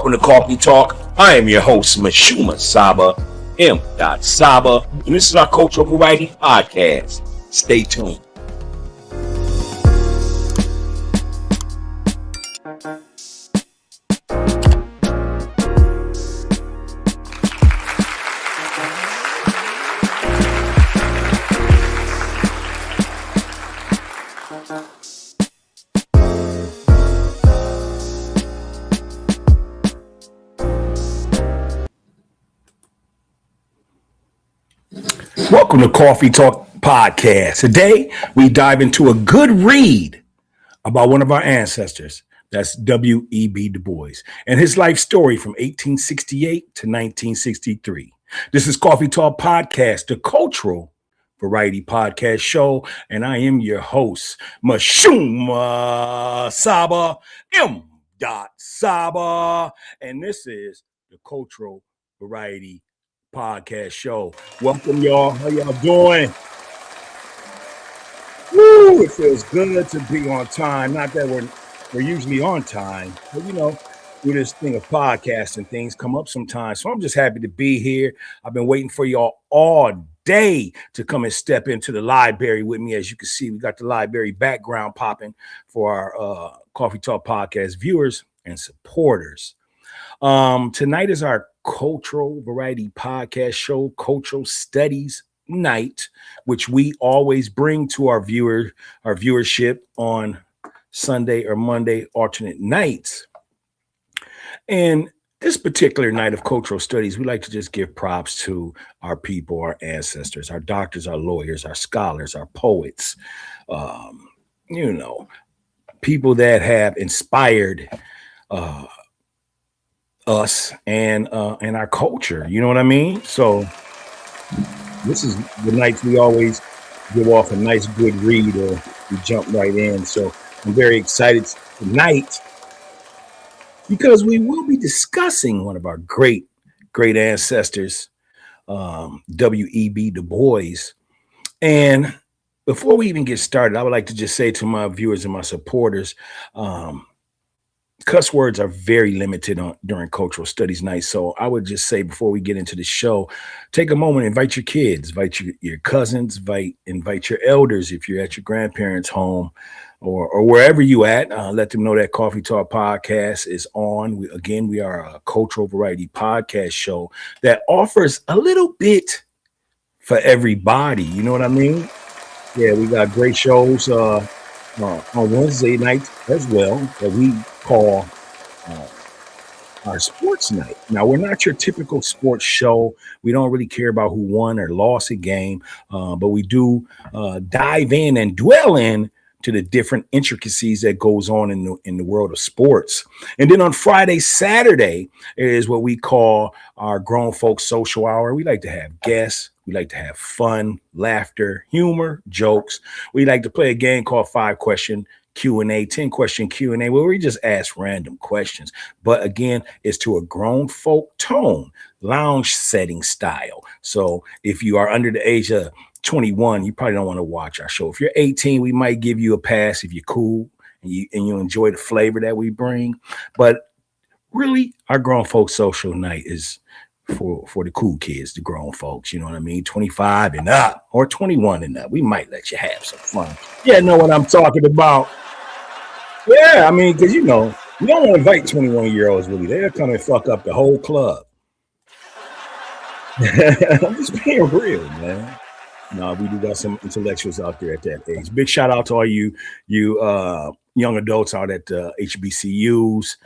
Welcome to Coffee Talk. I am your host, Mashuma Saba, M. Saba, and this is our Cultural Variety Podcast. Stay tuned. Welcome to Coffee Talk Podcast. Today, we dive into a good read about one of our ancestors. That's W.E.B. Du Bois and his life story from 1868 to 1963. This is Coffee Talk Podcast, the cultural variety podcast show, and I am your host, Mashuma Saba, M. Saba, and this is the cultural variety podcast show. Welcome, y'all. How y'all doing? Woo, it feels good to be on time. Not that we're usually on time, but with this thing of podcasting, things come up sometimes. So I'm just happy to be here. I've been waiting for y'all all day to come and step into the library with me. As you can see, we got the library background popping for our Coffee Talk Podcast viewers and supporters. Tonight is our cultural variety podcast show, Cultural Studies Night, which we always bring to our viewership on Sunday or Monday alternate nights. And this particular night of cultural studies, we like to just give props to our people, our ancestors, our doctors, our lawyers, our scholars, our poets, people that have inspired us and our culture, you know what I mean? So this is the nights we always give off a nice good read, or we jump right in. So I'm very excited tonight because we will be discussing one of our great ancestors, W.E.B. Du Bois. And before we even get started, I would like to just say to my viewers and my supporters, cuss words are very limited during Cultural Studies Night. So I would just say, before we get into the show, take a moment, invite your kids, invite your cousins, invite your elders if you're at your grandparents' home or wherever you at. Let them know that Coffee Talk Podcast is on. We are a cultural variety podcast show that offers a little bit for everybody. You know what I mean? Yeah, we got great shows on Wednesday nights as well that we call our sports night. Now, we're not your typical sports show. We don't really care about who won or lost a game, but we do dive in and dwell in to the different intricacies that goes on in the world of sports. And then on Friday, Saturday is what we call our grown folks social hour. We like to have guests. We like to have fun, laughter, humor, jokes. We like to play a game called 5-question Q&A, 10-question Q&A, where we just ask random questions. But again, it's to a grown folk tone, lounge setting style. So if you are under the age of 21, you probably don't want to watch our show. If you're 18, we might give you a pass if you're cool and you enjoy the flavor that we bring. But really, our grown folk social night is for the cool kids, the grown folks, you know what I mean? 25 and up or 21 and up. We might let you have some fun. Yeah, know what I'm talking about. Yeah, I mean, because you don't want to invite 21-year-olds really. They'll come and fuck up the whole club. I'm just being real, man. No, we do got some intellectuals out there at that age. Big shout out to all you young adults out at HBCUs.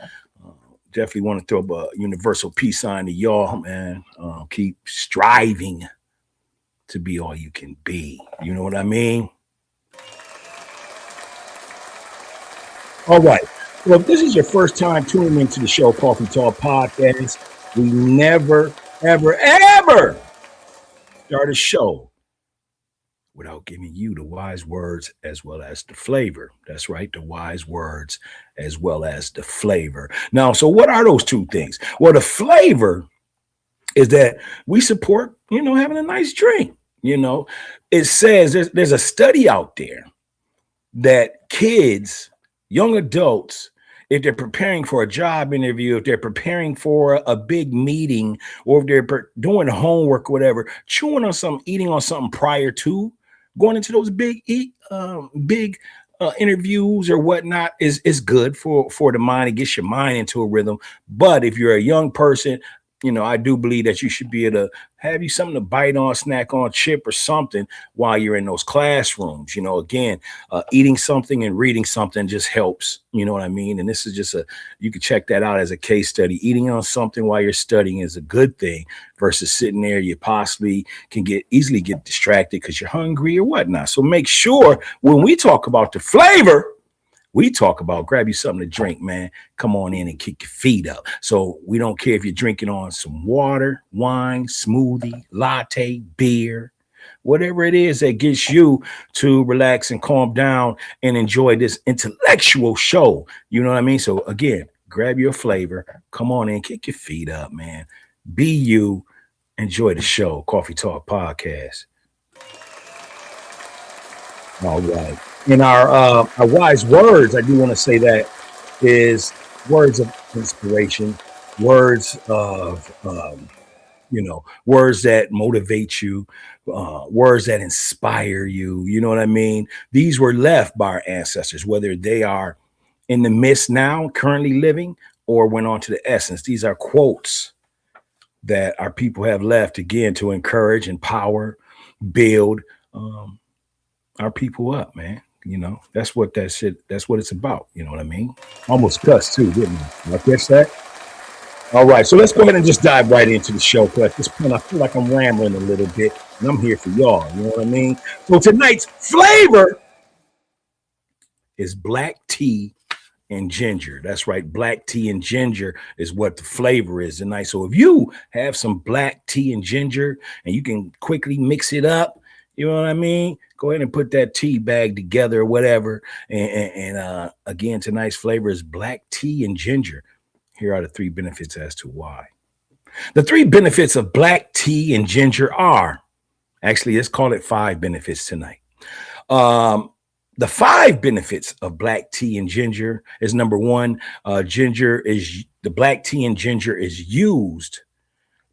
Definitely want to throw up a universal peace sign to y'all, man. Keep striving to be all you can be. You know what I mean? All right. Well, if this is your first time tuning into the show, Coffee Talk Podcast, we never, ever, ever start a show without giving you the wise words as well as the flavor. That's right, the wise words as well as the flavor. Now, so what are those two things? Well, the flavor is that we support, having a nice drink. It says there's a study out there that kids, young adults, if they're preparing for a job interview, if they're preparing for a big meeting, or if they're doing homework, or whatever, chewing on something, eating on something prior to going into those big interviews or whatnot is good for the mind. It gets your mind into a rhythm. But if you're a young person, I do believe that you should be able to have you something to bite on, snack on, chip or something while you're in those classrooms. Again, eating something and reading something just helps. You know what I mean? And this is just you can check that out as a case study. Eating on something while you're studying is a good thing versus sitting there. You possibly can easily get distracted because you're hungry or whatnot. So make sure when we talk about the flavor, we talk about grab you something to drink, man. Come on in and kick your feet up. So we don't care if you're drinking on some water, wine, smoothie, latte, beer, whatever it is that gets you to relax and calm down and enjoy this intellectual show. You know what I mean? So again, grab your flavor. Come on in, kick your feet up, man. Be you. Enjoy the show. Coffee Talk Podcast. All right. In our wise words, I do want to say that is words of inspiration, words of words that motivate you, words that inspire you. You know what I mean? These were left by our ancestors, whether they are in the midst now, currently living, or went on to the essence. These are quotes that our people have left again to encourage, empower, build our people up, man. That's what that's what it's about. You know what I mean? Almost cussed too, didn't I? I guess that. All right, so let's go ahead and just dive right into the show. Because at this point, I feel like I'm rambling a little bit, and I'm here for y'all. You know what I mean? So tonight's flavor is black tea and ginger. That's right, black tea and ginger is what the flavor is tonight. So if you have some black tea and ginger, and you can quickly mix it up, you know what I mean? Go ahead and put that tea bag together or whatever. And again, tonight's flavor is black tea and ginger. Here are the 3 benefits as to why. The 3 benefits of black tea and ginger are, actually, let's call it 5 benefits tonight. The 5 benefits of black tea and ginger is number 1, the black tea and ginger is used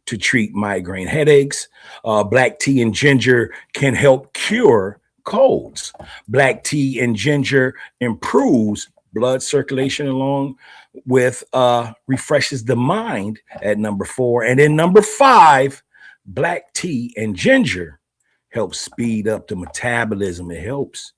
to treat migraine headaches. Black tea and ginger can help cure colds. Black tea and ginger improves blood circulation along with refreshes the mind at number 4. And then number 5, black tea and ginger helps speed up the metabolism. It helps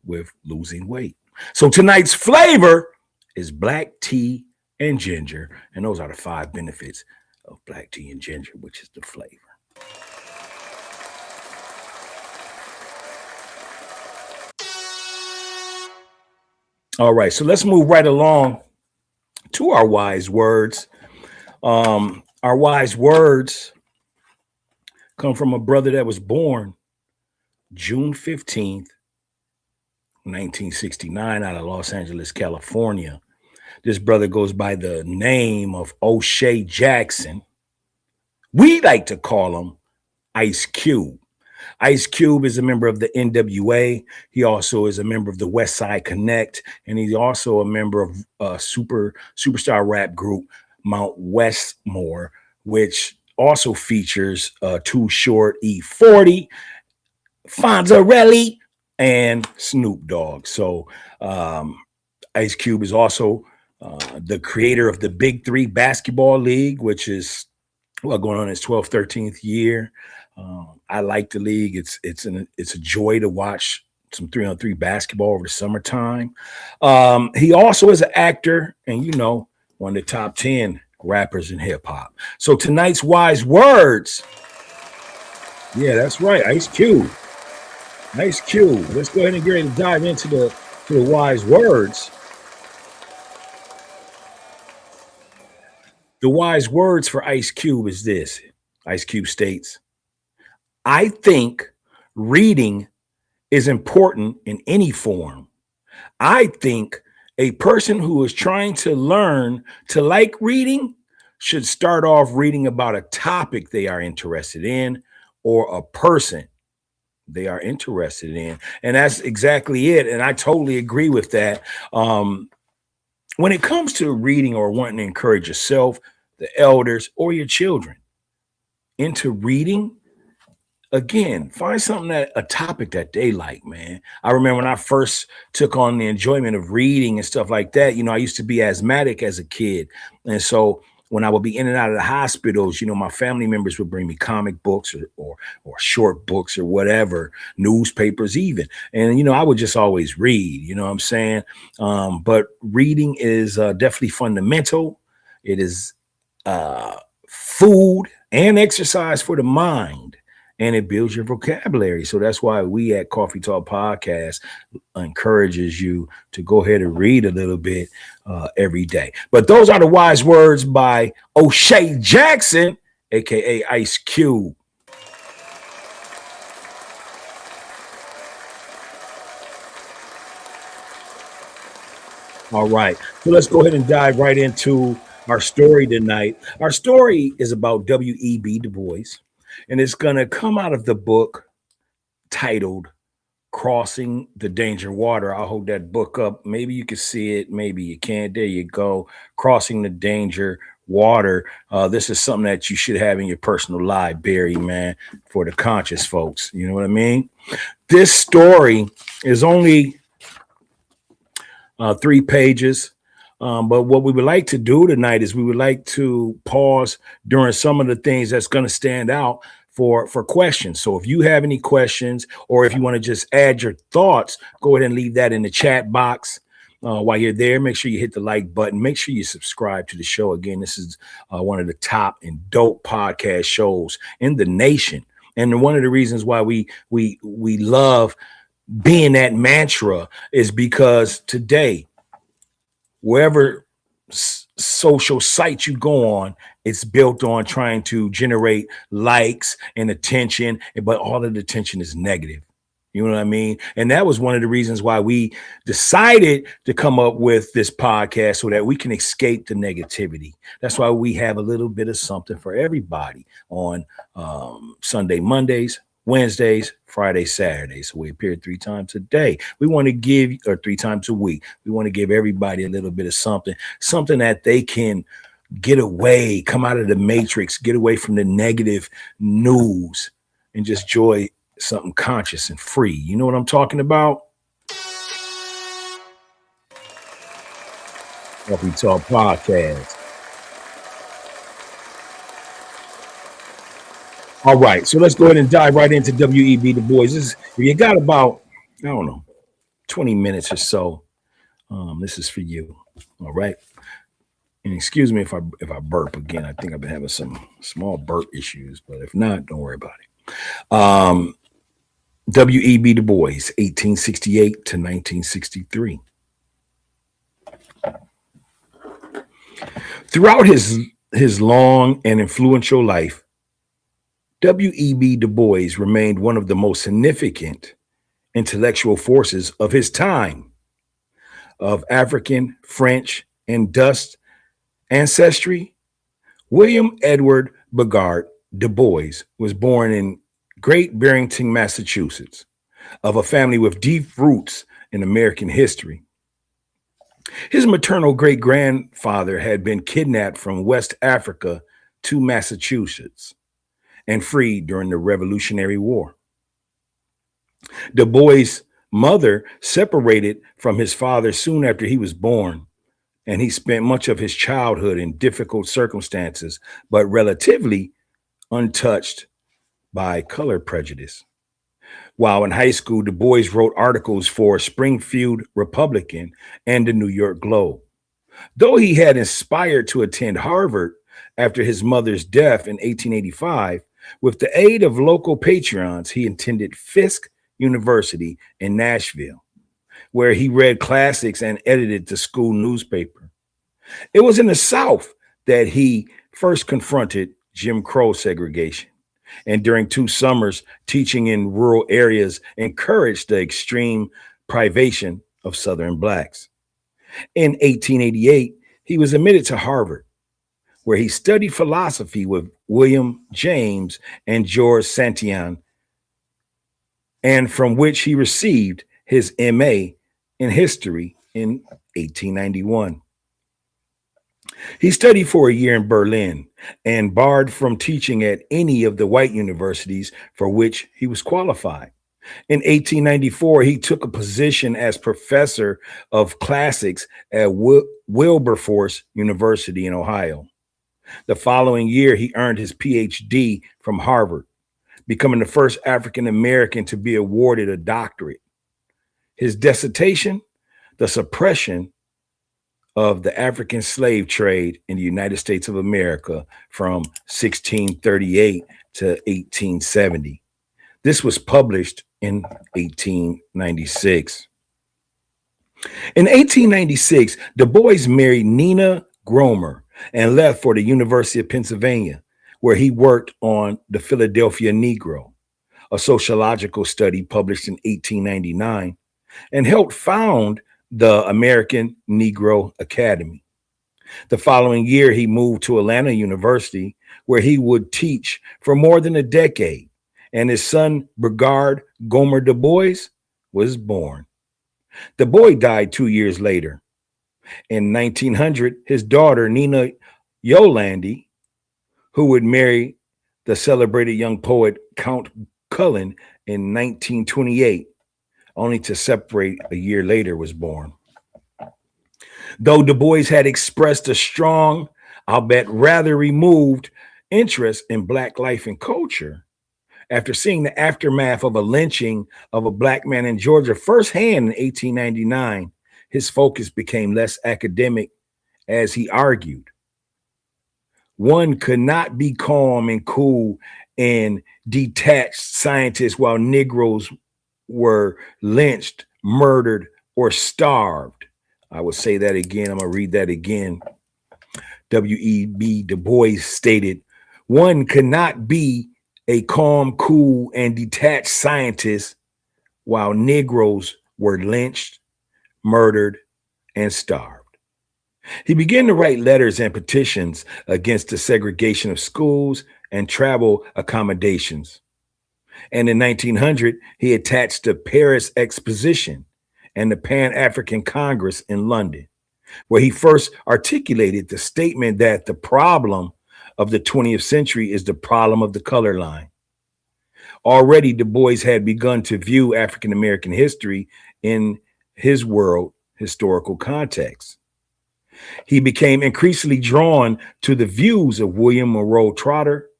with losing weight. So tonight's flavor is black tea and ginger, and those are the 5 benefits of black tea and ginger, which is the flavor. All right, so let's move right along to our wise words. Our wise words come from a brother that was born June 15th, 1969, out of Los Angeles, California. This brother goes by the name of O'Shea Jackson. We like to call him Ice Cube. Ice Cube is a member of the NWA. He also is a member of the West Side Connect, and he's also a member of superstar rap group Mount Westmore, which also features Too Short, E40, Fonzarelli, and Snoop Dogg. So Ice Cube is also the creator of the Big Three Basketball League, which is going on its 12th, 13th year. I like the league. It's a joy to watch some 3-on-3 basketball over the summertime. He also is an actor and, one of the top 10 rappers in hip hop. So tonight's wise words. Yeah, that's right. Ice Cube. Ice Cube. Let's go ahead and get ready to dive into the wise words. The wise words for Ice Cube is this. Ice Cube states, I think reading is important in any form. I think a person who is trying to learn to like reading should start off reading about a topic they are interested in or a person they are interested in. And that's exactly it. And I totally agree with that. When it comes to reading or wanting to encourage yourself, the elders, or your children into reading, again, find something that a topic that they like, man. I remember when I first took on the enjoyment of reading and stuff like that. I used to be asthmatic as a kid. And so when I would be in and out of the hospitals, my family members would bring me comic books or short books or whatever, newspapers even. And I would just always read, you know what I'm saying? But reading is definitely fundamental. It is food and exercise for the mind, and it builds your vocabulary. So that's why we at Coffee Talk Podcast encourages you to go ahead and read a little bit every day. But those are the wise words by O'Shea Jackson, aka Ice Cube. All right, so let's go ahead and dive right into our story tonight. Our story is about W.E.B. Du Bois, and it's going to come out of the book titled Crossing the Danger Water. I'll hold that book up. Maybe you can see it, maybe you can't. There you go. Crossing the Danger Water. This is something that you should have in your personal library, man, for the conscious folks. You know what I mean? This story is only 3 pages. But what we would like to do tonight is we would like to pause during some of the things that's going to stand out for questions. So if you have any questions, or if you want to just add your thoughts, go ahead and leave that in the chat box. While you're there, make sure you hit the like button. Make sure you subscribe to the show. Again, this is one of the top and dope podcast shows in the nation. And one of the reasons why we love being that mantra is because today, wherever social site you go on, it's built on trying to generate likes and attention, but all of the attention is negative. You know what I mean? And that was one of the reasons why we decided to come up with this podcast, so that we can escape the negativity. That's why we have a little bit of something for everybody on Sunday, Mondays, Wednesdays, Fridays, Saturdays. So we appear 3 times a day. We want to give, or 3 times a week. We want to give everybody a little bit of something that they can get away, come out of the matrix, get away from the negative news, and just enjoy something conscious and free. You know what I'm talking about? Coffee Talk Podcast. All right, so let's go ahead and dive right into W.E.B. Du Bois. If you got about, I don't know, 20 minutes or so, this is for you. All right. And excuse me if I burp again. I think I've been having some small burp issues, but if not, don't worry about it. W.E.B. Du Bois, 1868 to 1963. Throughout his long and influential life, W.E.B. Du Bois remained one of the most significant intellectual forces of his time. Of African, French, and Dutch ancestry, William Edward Bogart Du Bois was born in Great Barrington, Massachusetts, of a family with deep roots in American history. His maternal great-grandfather had been kidnapped from West Africa to Massachusetts and freed during the Revolutionary War. Du Bois' mother separated from his father soon after he was born, and he spent much of his childhood in difficult circumstances, but relatively untouched by color prejudice. While in high school, Du Bois wrote articles for Springfield Republican and the New York Globe. Though he had aspired to attend Harvard after his mother's death in 1885, with the aid of local patrons, he attended Fisk University in Nashville, where he read classics and edited the school newspaper. It was in the South that he first confronted Jim Crow segregation, and during 2 summers teaching in rural areas encouraged the extreme privation of Southern Blacks. In 1888, he was admitted to Harvard, where he studied philosophy with William James and George Santayana, and from which he received his MA in history in 1891. He studied for a year in Berlin and barred from teaching at any of the white universities for which he was qualified. In 1894, he took a position as professor of classics at Wilberforce University in Ohio. The following year, he earned his PhD from Harvard, becoming the first African American to be awarded a doctorate. His dissertation, The Suppression of the African Slave Trade in the United States of America from 1638 to 1870. This was published in 1896. In 1896, Du Bois married Nina Gromer and left for the University of Pennsylvania, where he worked on the Philadelphia Negro, a sociological study published in 1899, and helped found the American Negro Academy. The following year, he moved to Atlanta University, where he would teach for more than a decade, and his son, Brigard Gomer Du Bois, was born. Du Bois died 2 years later. In 1900, his daughter, Nina Yolandi, who would marry the celebrated young poet Count Cullen in 1928, only to separate a year later, was born. Though Du Bois had expressed a strong, albeit rather removed, interest in Black life and culture, after seeing the aftermath of a lynching of a Black man in Georgia firsthand in 1899, his focus became less academic, as he argued. One could not be calm and cool and detached scientists while Negroes were lynched, murdered, or starved. I will say that again. I'm going to read that again. W.E.B. Du Bois stated, one could not be a calm, cool, and detached scientist while Negroes were lynched, murdered, and starved. He began to write letters and petitions against the segregation of schools and travel accommodations. And in 1900, he attached the Paris Exposition and the Pan-African Congress in London, where he first articulated the statement that the problem of the 20th century is the problem of the color line. Already, Du Bois had begun to view African American history in his world historical context. He became increasingly drawn to the views of William Monroe Trotter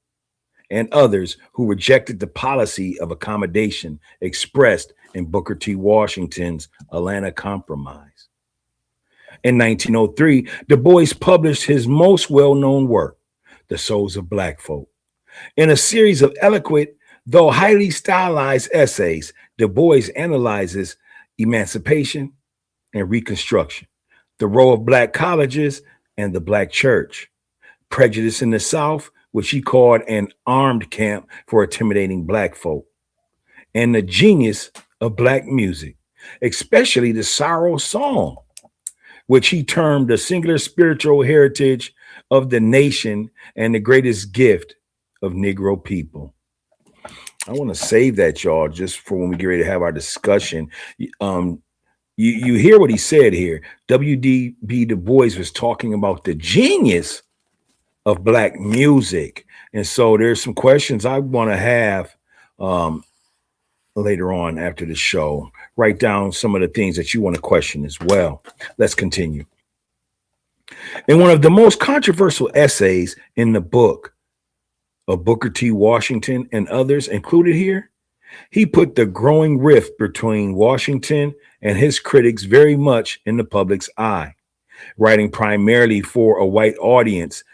and others who rejected the policy of accommodation expressed in Booker T. Washington's Atlanta Compromise. In 1903, Du Bois published his most well-known work, The Souls of Black Folk. In a series of eloquent, though highly stylized essays, Du Bois analyzes emancipation and Reconstruction, the role of Black colleges and the Black church, prejudice in the South, which he called an armed camp for intimidating Black folk, and the genius of Black music, especially the sorrow song, which he termed the singular spiritual heritage of the nation and the greatest gift of Negro people. I want to save that, y'all, just for when we get ready to have our discussion. You hear what he said here. W.D.B. Du Bois was talking about the genius of Black music. And so there's some questions I want to have later on after the show. Write down some of the things that you want to question as well. Let's continue. In one of the most controversial essays in the book of Booker T. Washington and others included here, he put the growing rift between Washington and his critics very much in the public's eye, writing primarily for a white audience,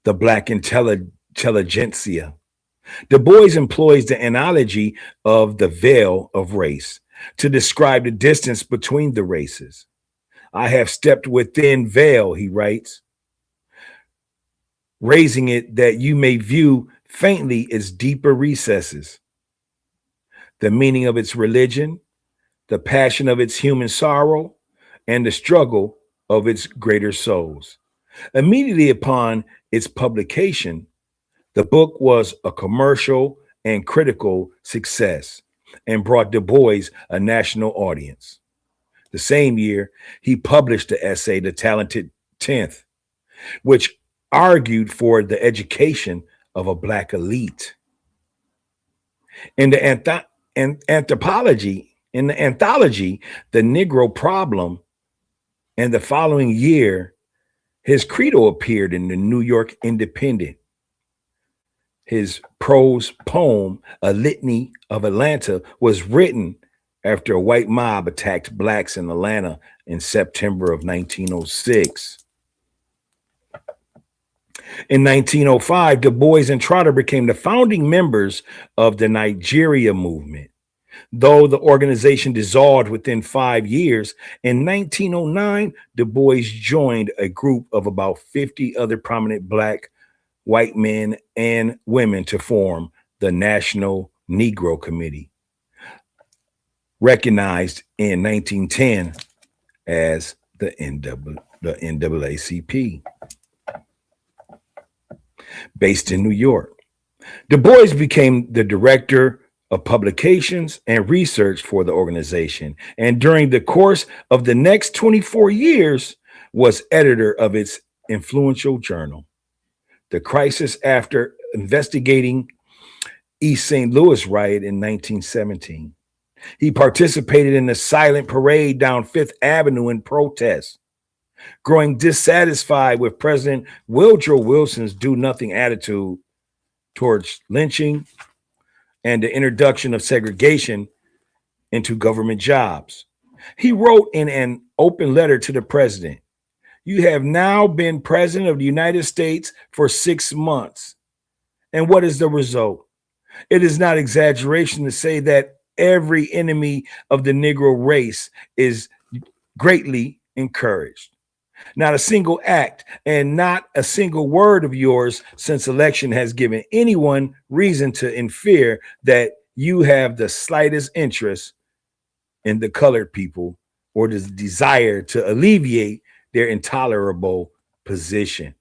the Black intelligentsia. Du Bois employs the analogy of the veil of race to describe the distance between the races. I have stepped within veil, he writes, raising it that you may view faintly its deeper recesses, the meaning of its religion, the passion of its human sorrow, and the struggle of its greater souls. Immediately upon its publication, the book was a commercial and critical success. and brought Du Bois a national audience. The same year, he published the essay, The Talented Tenth, which argued for the education of a Black elite. In the anthology, The Negro Problem, and the following year, his credo appeared in the New York Independent. His prose poem, A Litany of Atlanta, was written after a white mob attacked Blacks in Atlanta in September of 1906. In 1905, Du Bois and Trotter became the founding members of the Nigeria movement. Though the organization dissolved within 5 years, in 1909, Du Bois joined a group of about 50 other prominent Black, white men, and women to form the National Negro Committee, recognized in 1910 as the NAACP. Based in New York, Du Bois became the director of publications and research for the organization, and during the course of the next 24 years was editor of its influential journal. The crisis after investigating East St. Louis riot in 1917. He participated in the silent parade down Fifth Avenue in protest, growing dissatisfied with President Woodrow Wilson's do-nothing attitude towards lynching and the introduction of segregation into government jobs. He wrote in an open letter to the president, "You have now been president of the United States for 6 months. And what is the result? It is not exaggeration to say that every enemy of the Negro race is greatly encouraged. Not a single act and not a single word of yours since election has given anyone reason to infer that you have the slightest interest in the colored people or the desire to alleviate their intolerable position."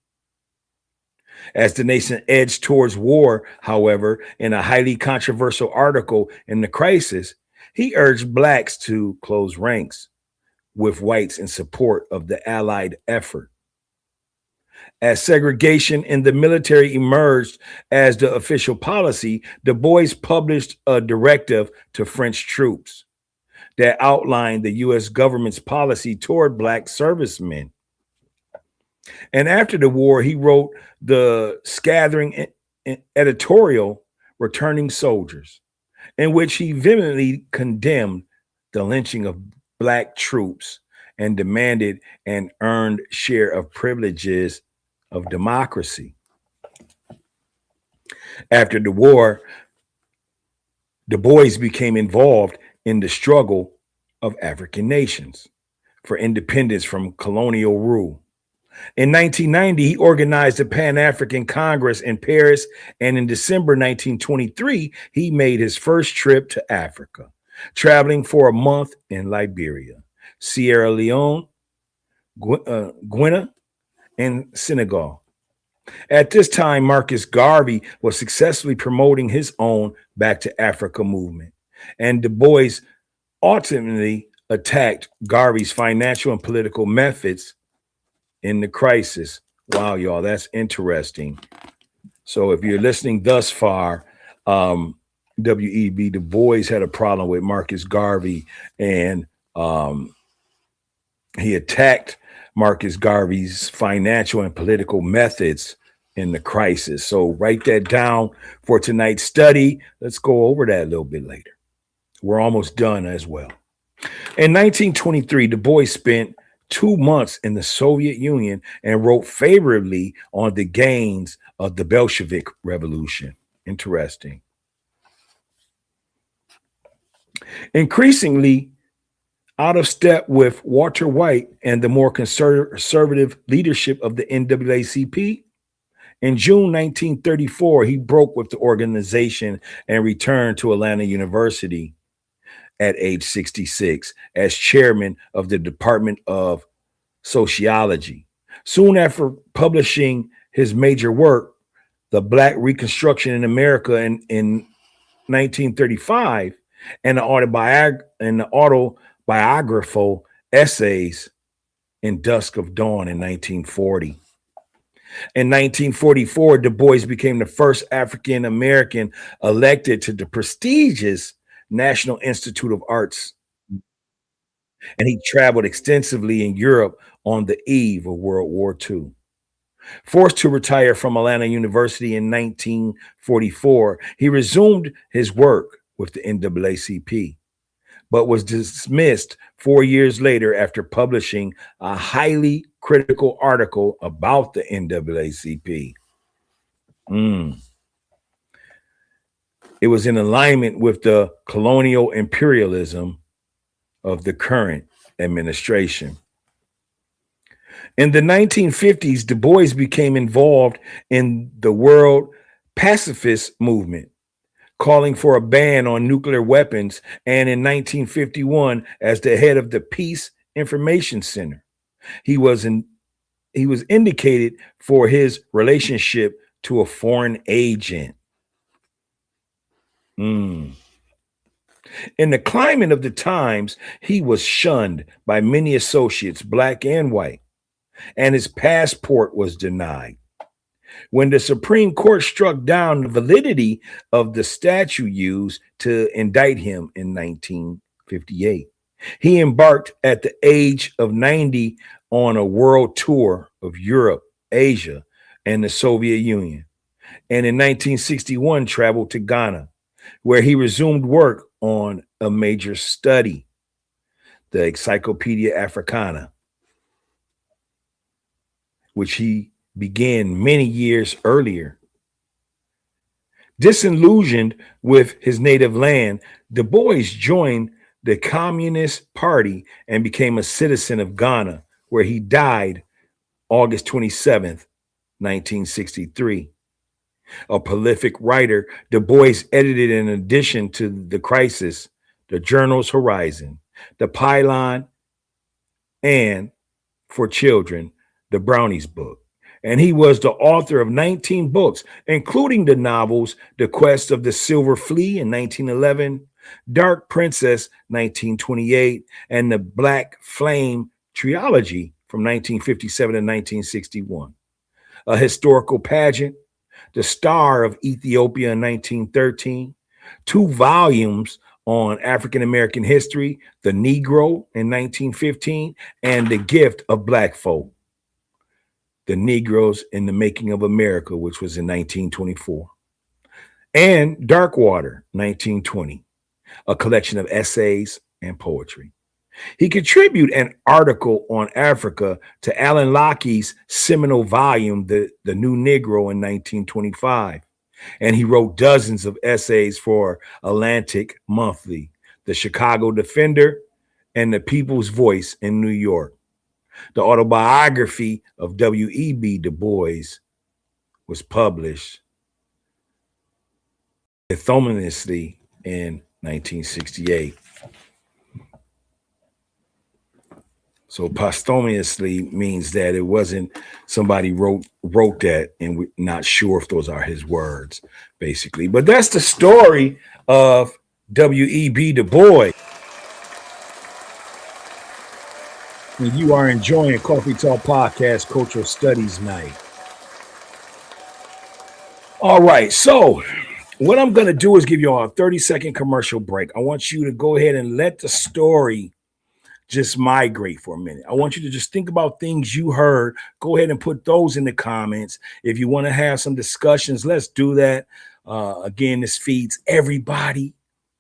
As the nation edged towards war, however, in a highly controversial article in The Crisis, he urged Blacks to close ranks with whites in support of the Allied effort. As segregation in the military emerged as the official policy, Du Bois published a directive to French troops that outlined the U.S. government's policy toward Black servicemen. And after the war, he wrote the scathing editorial, Returning Soldiers, in which he vehemently condemned the lynching of Black troops and demanded an earned share of privileges of democracy. After the war, Du Bois became involved in the struggle of African nations for independence from colonial rule. In 1990, he organized the Pan-African Congress in Paris, and in December 1923, he made his first trip to Africa, traveling for a month in Liberia, Sierra Leone, Guinea, and Senegal. At this time, Marcus Garvey was successfully promoting his own Back to Africa movement, and Du Bois ultimately attacked Garvey's financial and political methods in The Crisis. Wow, y'all, that's interesting. So if you're listening thus far, W.E.B. Du Bois had a problem with Marcus Garvey, and he attacked Marcus Garvey's financial and political methods in The Crisis. So write that down for tonight's study. Let's go over that a little bit later. We're almost done as well. In 1923, Du Bois spent 2 months in the Soviet Union and wrote favorably on the gains of the Bolshevik Revolution. Interesting. Increasingly out of step with Walter White and the more conservative leadership of the NAACP, in June 1934, he broke with the organization and returned to Atlanta University at age 66 as chairman of the Department of Sociology. Soon after publishing his major work, The Black Reconstruction in America, in 1935, and the autobiographical essays in Dusk of Dawn in 1940. In 1944, Du Bois became the first African American elected to the prestigious National Institute of Arts, and he traveled extensively in Europe on the eve of World War II. Forced to retire from Atlanta University in 1944, he resumed his work with the NAACP, but was dismissed 4 years later after publishing a highly critical article about the NAACP. It was in alignment with the colonial imperialism of the current administration. In the 1950s, Du Bois became involved in the world pacifist movement, calling for a ban on nuclear weapons, and in 1951, as the head of the Peace Information Center, he was indicated for his relationship to a foreign agent. In the climate of the times, he was shunned by many associates, black and white, and his passport was denied. When the Supreme Court struck down the validity of the statute used to indict him in 1958, he embarked at the age of 90 on a world tour of Europe, Asia, and the Soviet Union, and in 1961 traveled to Ghana, where he resumed work on a major study, the Encyclopedia Africana, which he began many years earlier. Disillusioned with his native land, Du Bois joined the Communist Party and became a citizen of Ghana, where he died August 27th, 1963. A prolific writer, Du Bois edited, in addition to The Crisis, the journals Horizon, The Pylon, and for children, The Brownies Book. And he was the author of 19 books, including the novels The Quest of the Silver Flea in 1911, Dark Princess 1928, and the Black Flame trilogy from 1957 to 1961. A Historical Pageant, The Star of Ethiopia in 1913, 2 volumes on African American history, The Negro in 1915, and The Gift of Black Folk, The Negroes in the Making of America, which was in 1924, and Darkwater, 1920, a collection of essays and poetry. He contributed an article on Africa to Alan Lockheed's seminal volume, The New Negro, in 1925. And he wrote dozens of essays for Atlantic Monthly, the Chicago Defender, and the People's Voice in New York. The autobiography of W.E.B. Du Bois was published posthumously in 1968. So posthumously means that it wasn't somebody wrote that, and we're not sure if those are his words, basically. But that's the story of W.E.B. Du Bois. And you are enjoying Coffee Talk Podcast Cultural Studies Night. All right, so what I'm going to do is give you all a 30-second commercial break. I want you to go ahead and let the story just migrate for a minute. I want you to just think about things you heard. Go ahead and put those in the comments. If you want to have some discussions, let's do that. Again, this feeds everybody,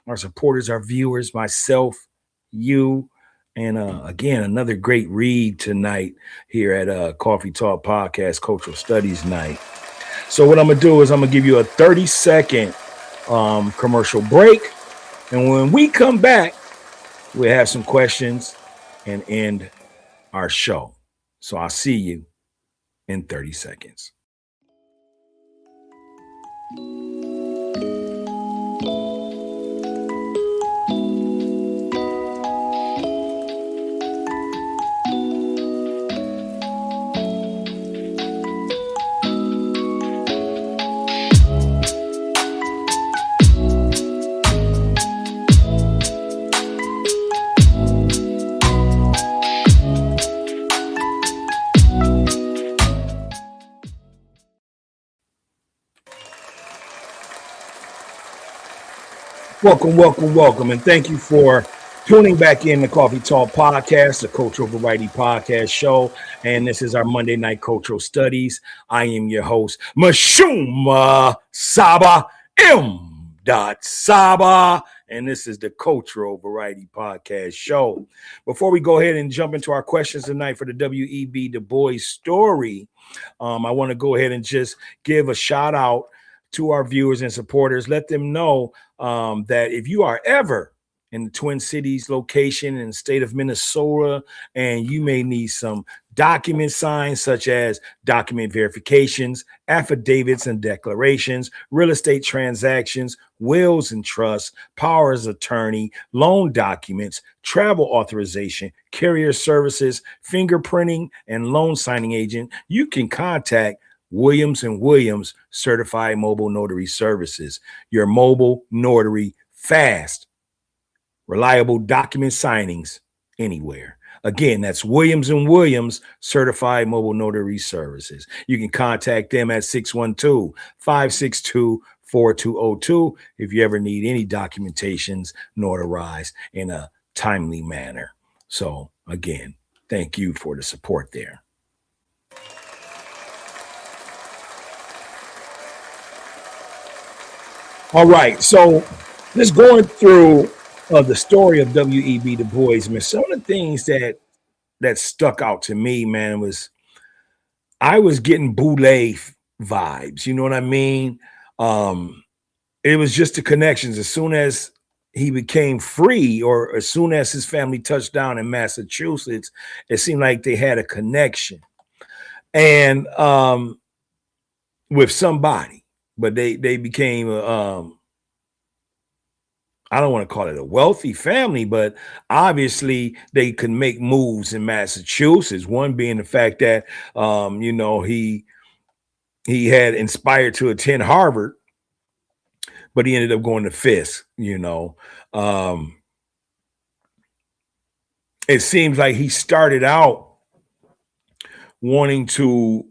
our supporters, our viewers, myself, you, and again, another great read tonight here at Coffee Talk Podcast Cultural Studies Night. So what I'm going to do is I'm going to give you a 30-second commercial break. And when we come back, we'll have some questions and end our show. So I'll see you in 30 seconds. Welcome, welcome, welcome, and thank you for tuning back in the Coffee Talk Podcast, the Cultural Variety Podcast show. And this is our Monday Night Cultural Studies. I am your host, Mashuma Saba M. Saba, and this is the Cultural Variety Podcast show. Before we go ahead and jump into our questions tonight for the W.E.B. Du Bois story, I want to go ahead and just give a shout out to our viewers and supporters. Let them know that if you are ever in the Twin Cities location in the state of Minnesota, and you may need some document signs such as document verifications, affidavits and declarations, real estate transactions, wills and trusts, powers of attorney, loan documents, travel authorization, carrier services, fingerprinting, and loan signing agent, you can contact Williams and Williams Certified Mobile Notary Services, your mobile notary, fast, reliable document signings anywhere. Again, that's Williams and Williams Certified Mobile Notary Services. You can contact them at 612-562-4202 if you ever need any documentations notarized in a timely manner. So again, thank you for the support there. All right, so let's going through the story of W.E.B. Du Bois. Man, some of the things that stuck out to me, man, was I was getting Boulay vibes. You know what I mean? It was just the connections. As soon as he became free, or as soon as his family touched down in Massachusetts, it seemed like they had a connection, and with somebody, but they became I don't want to call it a wealthy family, but obviously they could make moves in Massachusetts. One being the fact that he had inspired to attend Harvard, but he ended up going to Fisk. It seems like he started out wanting to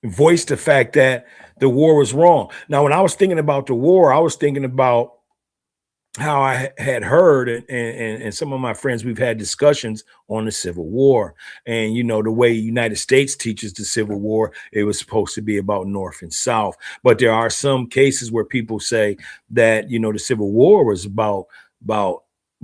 voice the fact that the war was wrong. Now, when I was thinking about the war, I was thinking about how I had heard, and some of my friends, we've had discussions on the Civil War. And, the way United States teaches the Civil War, it was supposed to be about North and South. But there are some cases where people say that, the Civil War was about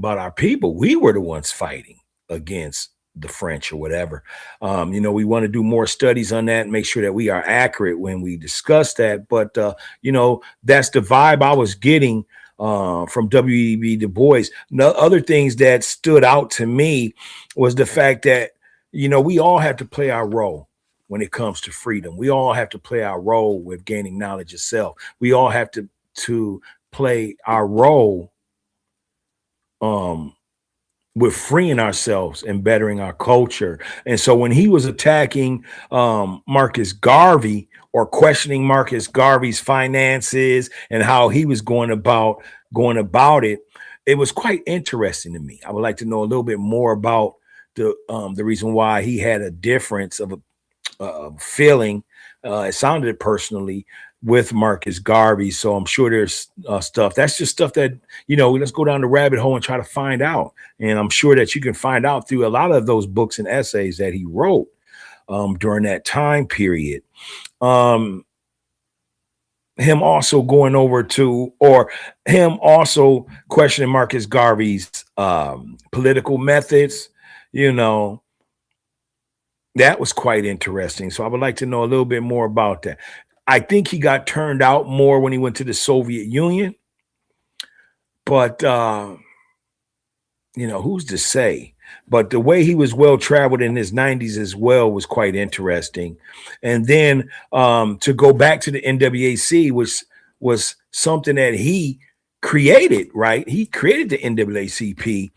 our people. We were the ones fighting against the French or whatever. We want to do more studies on that and make sure that we are accurate when we discuss that. But, that's the vibe I was getting from W.E.B. Du Bois. Other things that stood out to me was the fact that, we all have to play our role when it comes to freedom. We all have to play our role with gaining knowledge of self. We all have to play our role with freeing ourselves and bettering our culture. And so when he was attacking Marcus Garvey, or questioning Marcus Garvey's finances and how he was going about it, it was quite interesting to me. I would like to know a little bit more about the reason why he had a difference of a feeling. It sounded personally with Marcus Garvey. So I'm sure there's stuff. That's just stuff that, let's go down the rabbit hole and try to find out. And I'm sure that you can find out through a lot of those books and essays that he wrote during that time period. Him also going over to, or him also questioning Marcus Garvey's political methods, that was quite interesting. So I would like to know a little bit more about that. I think he got turned out more when he went to the Soviet Union, but who's to say? But the way he was well traveled in his 90s as well was quite interesting. And then to go back to the NAACP, which was something that he created, right? He created the NAACP,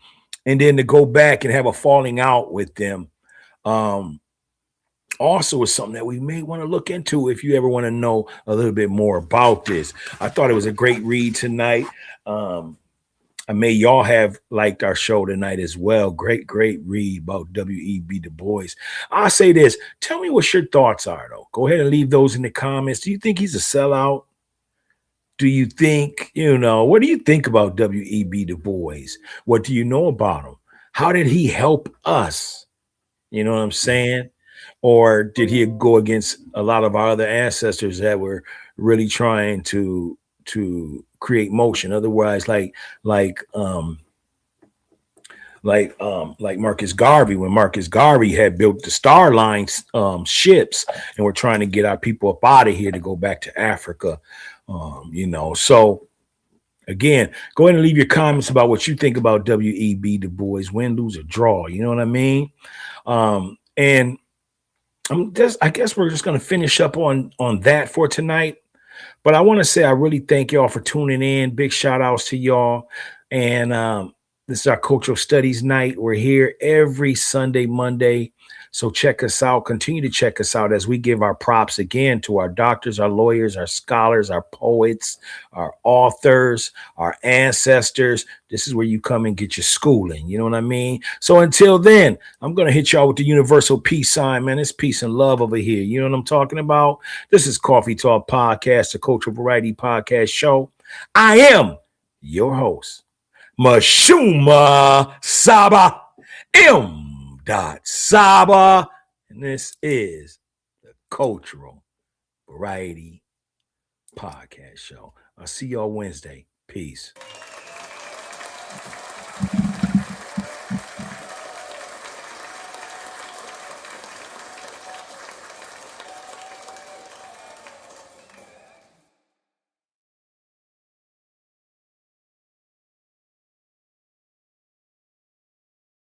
and then to go back and have a falling out with them also is something that we may want to look into if you ever want to know a little bit more about this. I thought it was a great read tonight. I may y'all have liked our show tonight as well. Great read about W.E.B. Du Bois. I'll say this. Tell me what your thoughts are, though. Go ahead and leave those in the comments. Do you think he's a sellout? do you think, what do you think about W.E.B. Du Bois? What do you know about him? How did he help us? You know what I'm saying? Or did he go against a lot of our other ancestors that were really trying to create motion? Otherwise, like um like Marcus Garvey, when Marcus Garvey had built the Star Line ships and we're trying to get our people up out of here to go back to Africa. So again, go ahead and leave your comments about what you think about W.E.B. Du Bois, win, lose, or draw. You know what I mean? And I guess we're just gonna finish up on that for tonight. But I want to say I really thank y'all for tuning in. Big shout outs to y'all. And this is our cultural studies night. We're here every Sunday, Monday. So check us out. Continue to check us out as we give our props again to our doctors, our lawyers, our scholars, our poets, our authors, our ancestors. This is where you come and get your schooling. You know what I mean? So until then, I'm going to hit y'all with the universal peace sign, man. It's peace and love over here. You know what I'm talking about? This is Coffee Talk Podcast, the Cultural Variety Podcast Show. I am your host, Mashuma Saba M. Saba, and this is the Cultural Variety Podcast Show. I'll see y'all Wednesday. Peace.